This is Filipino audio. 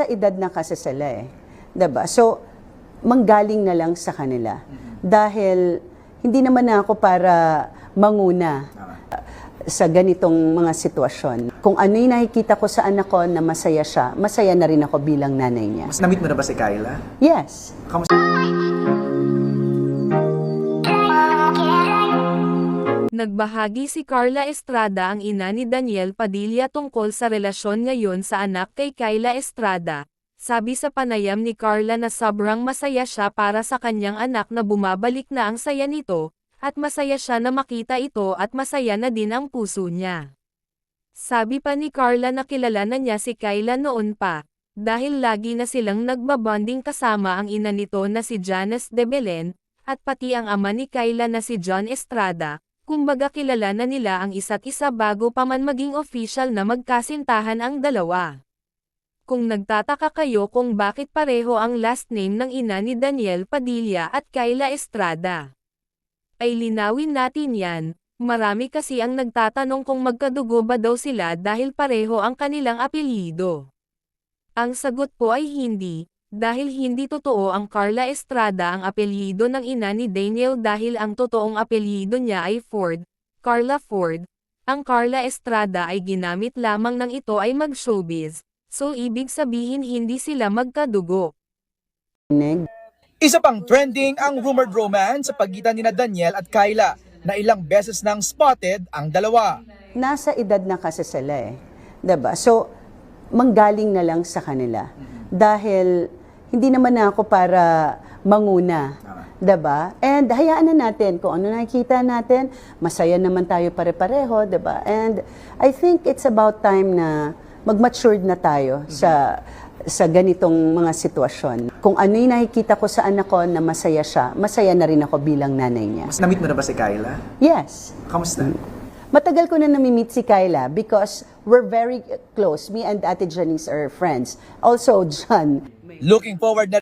edad na kasi sila eh. 'Di ba? So, manggaling na lang sa kanila. Dahil hindi naman na ako para manguna sa ganitong mga sitwasyon. Kung ano yung nakikita ko sa anak ko na masaya siya, masaya na rin ako bilang nanay niya. Mas na-meet mo na ba si Kyla? Yes. Kamusta? Nagbahagi si Carla Estrada, ang ina ni Daniel Padilla, tungkol sa relasyon ngayon sa anak kay Kyla Estrada. Sabi sa panayam ni Carla na sobrang masaya siya para sa kanyang anak na bumabalik na ang saya nito, at masaya siya na makita ito at masaya na din ang puso niya. Sabi pa ni Carla na kilala na niya si Kyla noon pa, dahil lagi na silang nagbabonding kasama ang ina nito na si Janice de Belen, at pati ang ama ni Kyla na si John Estrada. Kumbaga kilala na nila ang isa't isa bago pa man maging official na magkasintahan ang dalawa. Kung nagtataka kayo kung bakit pareho ang last name ng ina ni Daniel Padilla at Kyla Estrada, ay linawin natin yan. Marami kasi ang nagtatanong kung magkadugo ba daw sila dahil pareho ang kanilang apelyido. Ang sagot po ay hindi, dahil hindi totoo ang Carla Estrada ang apelyido ng ina ni Daniel, dahil ang totoong apelyido niya ay Ford, Carla Ford. Ang Carla Estrada ay ginamit lamang ng ito ay mag-showbiz, so ibig sabihin hindi sila magkadugo. Isa pang trending ang rumored romance sa pagitan ni Daniel at Kyla, na ilang beses nang spotted ang dalawa. Nasa edad na kasi sila eh. 'Di ba? So, manggaling na lang sa kanila. Dahil hindi naman na ako para manguna. 'Di ba? And hayaan na natin kung ano nakikita natin, masaya naman tayo pare-pareho, 'di ba? And I think it's about time na mag-matured na tayo sa ganitong mga sitwasyon. Kung ano yung nakikita ko sa anak ko na masaya siya, masaya na rin ako bilang nanay niya. Mas na-meet mo na ba si Kyla? Yes. Kamusta? Matagal ko na nami-meet si Kyla because we're very close. Me and Ate Janice are friends. Also, John. Looking forward na